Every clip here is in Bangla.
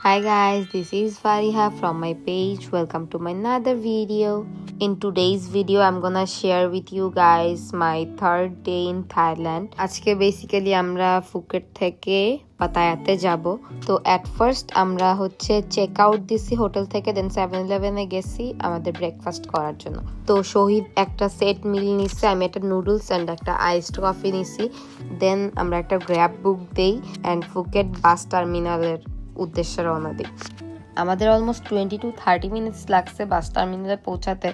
Hi guys, this is Fariha from my page. Welcome to my another video. In today's video, I'm gonna share with you guys my third day in Thailand. আজকে বেসিক্যালি আমরা ফুকেট থেকে পাতায়াতে যাব। তো এট ফার্স্ট আমরা চেক আউট দিছি হোটেল থেকে, দেন 7-Eleven-এ গেছি আমাদের ব্রেকফাস্ট করার জন্য। তো শহীদ একটা সেট মিল নিছে, আমি একটা নুডলস অ্যান্ড একটা আইসড কফি নিছি। দেন আমরা একটা গ্র্যাব বুক দেই অ্যান্ড ফুকেট বাস টার্মিনালের উদ্দেশ্যে রওনা দিই। আমাদের অলমোস্ট 20-30 মিনিটস লাগছে বাস টার্মিনালে পৌঁছাতে।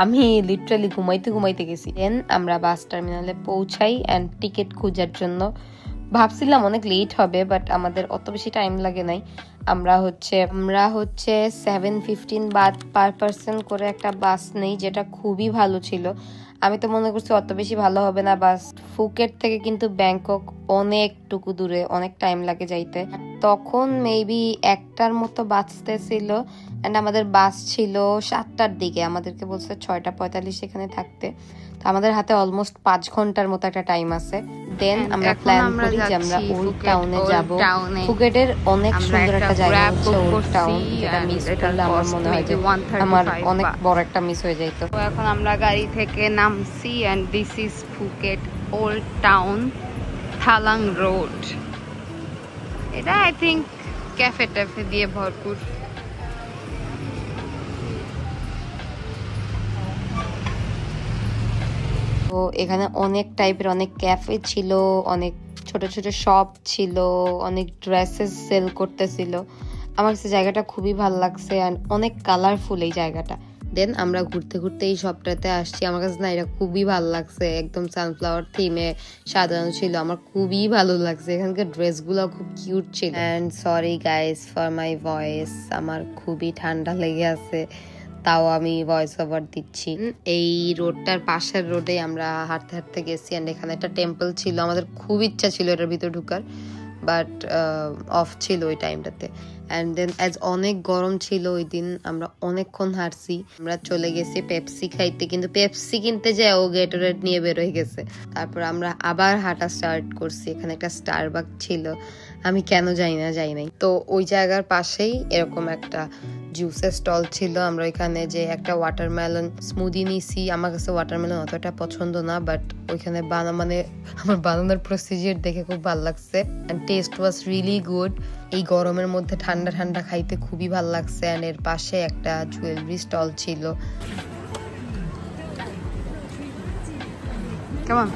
আমি লিটারালি ঘুমাইতে গেছি। দেন আমরা বাস টার্মিনালে পৌঁছাই অ্যান্ড টিকিট খোঁজার জন্য ভাবছিলাম অনেক লেট হবে, বাট আমাদের অত বেশি টাইম লাগে নাই। আমরা 715 বাত পার পার্সন করে একটা বাস নেই, যেটা খুবই ভালো ছিল। আমি তো মনে করছি অত বেশি ভালো হবে না বাস। ফুকেট থেকে কিন্তু ব্যাংকক অনেকটুকু দূরে, অনেক টাইম লাগে যাইতে। তখন মেবি 1টার মতো বাজতেছিল অ্যান্ড আমাদের বাস ছিল 7টার দিকে। আমাদেরকে বলছে 6:45 এখানে থাকতে। তো আমাদের হাতে অলমোস্ট 5 ঘন্টার মতো একটা টাইম আছে। দেন আমরা প্ল্যান করি যে আমরা ওল্ড টাউনে যাব। ফুকেটের অনেক সুন্দর একটা জায়গা হচ্ছে ওল্ড টাউন, যেটা মিস করলে আমার মনে হয় যে আমার অনেক বড় একটা মিস হয়ে যাইতো। তো এখন আমরা গাড়ি থেকে নামছি and this is Phuket old town Thalang road. এটা আই থিঙ্ক ক্যাফে ট্যাফে দিয়ে ভরপুর। তো এখানে অনেক টাইপের অনেক ক্যাফে ছিল, অনেক ছোট ছোট শপ ছিল, অনেক ড্রেসেস সেল করতেছিল। আমার কাছে জায়গাটা খুবই ভালো লাগছে অ্যান্ড অনেক কালারফুল এই জায়গাটা। দেন আমরা ঘুরতে ঘুরতে এই শপটাতে আসছি। আমার কাছে না এটা খুবই ভালো লাগছে, একদম সানফ্লাওয়ার থিমে সাজানো ছিল, আমার খুবই ভালো লাগছে। এখানকার ড্রেসগুলো খুব কিউট ছিল। And sorry guys for my voice, আমার খুবই ঠান্ডা লেগে আছে, তাও আমি ভয়েস ওভার দিচ্ছি। এই রোডটার পাশের রোডে আমরা হাঁটতে হাঁটতে গেছি অ্যান্ড এখানে একটা টেম্পল ছিল। আমাদের খুব ইচ্ছা ছিল এটার ভিতর ঢুকার, বাট অফ ছিল ওই টাইমটাতে। অ্যান্ড দেন অ্যাজ অনেক গরম ছিল ওই দিন, আমরা অনেকক্ষণ হাঁটছি। আমরা চলে গেছি পেপসি খাইতে, কিন্তু পেপসি কিনতে যায় ও গেটোরেড নিয়ে বের হয়ে গেছে। তারপর আমরা আবার হাঁটা স্টার্ট করছি। এখানে একটা স্টারবাক ছিল, আমি কেন যাই নাই। তো ওই জায়গার পাশেই এরকম একটা জুসের স্টল ছিল। আমরা ওইখানে যে একটা ওয়াটারমেলন স্মুদি নিছি। আমার কাছে ওয়াটারমেলন অতটা পছন্দ না, বাট ওইখানে আমার বানানোর প্রসিজিয়ার দেখে খুব ভালো লাগছে and test was really good. এই গরমের মধ্যে ঠান্ডা ঠান্ডা খাইতে খুবই ভালো লাগছে। অ্যান্ড এর পাশে একটা জুয়েলারি স্টল ছিল। কেমন?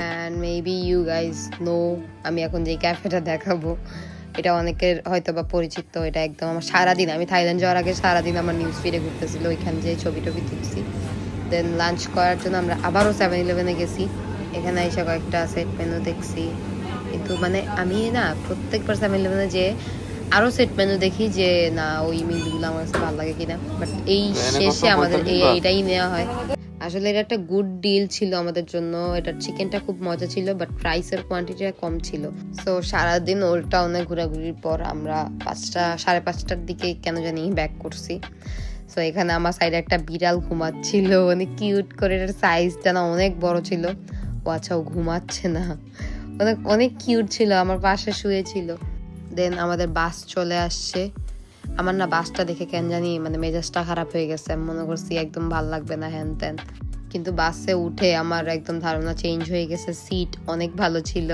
And maybe you guys know আমি এখন যে ক্যাফেটা দেখাবো এটা অনেকের হয়তো বা পরিচিত। এটা একদম আমার সারাদিন, আমি থাইল্যান্ড যাওয়ার আগে সারাদিন আমার নিউজ ফিডে ঘুরতেছিল, ওইখানে যে ছবি তুলছি। দেন লাঞ্চ করার জন্য আমরা আবারও 7-Eleven-এ গেছি। এখানে এসে কয়েকটা সেট মেনু দেখছি, কিন্তু মানে আমি না প্রত্যেকবার 7-Eleven-এ যে আরো সেট মেনু দেখি যে না ওই মিলগুলো আমার কাছে ভালো লাগে কিনা, বাট এই শেষে আমাদের এইটাই নেওয়া হয়। আসলে এটা একটা গুড ডিল ছিল আমাদের জন্য। এটার চিকেনটা খুব মজা ছিল, বাট প্রাইসের কোয়ান্টিটিটা কম ছিল। সো সারাদিন ওল্ড টাউনে ঘোরাঘুরির পর আমরা 5:30-5:30টার দিকে কেন জানি ব্যাক করছি। সো এখানে আমার সাইডে একটা বিড়াল ঘুমাচ্ছিল, অনেক কিউট করে। এটার সাইজটা না অনেক বড় ছিল। ও আচ্ছা, ও ঘুমাচ্ছে না, অনেক কিউট ছিল, আমার পাশে শুয়েছিল। দেন আমাদের বাস চলে আসছে। আমার না বাসটা দেখে কেন জানি মানে মেজাজটা খারাপ হয়ে গেছে। আমি মনে করছি একদম ভালো লাগবে না হ্যান ত্যান, কিন্তু বাসে উঠে আমার একদম ধারণা চেঞ্জ হয়ে গেছে। সিট অনেক ভালো ছিল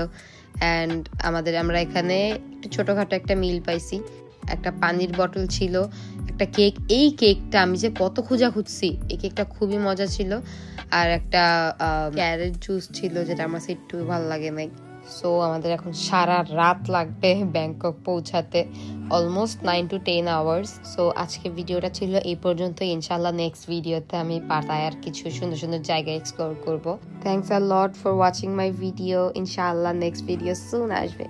অ্যান্ড আমরা এখানে একটু ছোটখাটো একটা মিল পাইছি। একটা পানির বটল ছিল, একটা কেক। এই কেকটা আমি যে কত খুঁজছি, এই কেকটা খুবই মজা ছিল। আর একটা ক্যারেট জুস ছিল, যেটা আমার একটু ভালো লাগে নাই। সো আমাদের এখন সারা রাত লাগবে ব্যাংকক পৌঁছাতে, অলমোস্ট 9 to 10 hours। সো আজকে ভিডিওটা ছিল এই পর্যন্ত। ইনশাল্লাহ নেক্সট ভিডিওতে আমি পাতায়ার কিছু সুন্দর সুন্দর জায়গা এক্সপ্লোর করব। Thanks a lot for watching my video. ইনশাল্লাহ নেক্সট ভিডিও সুন আসবে।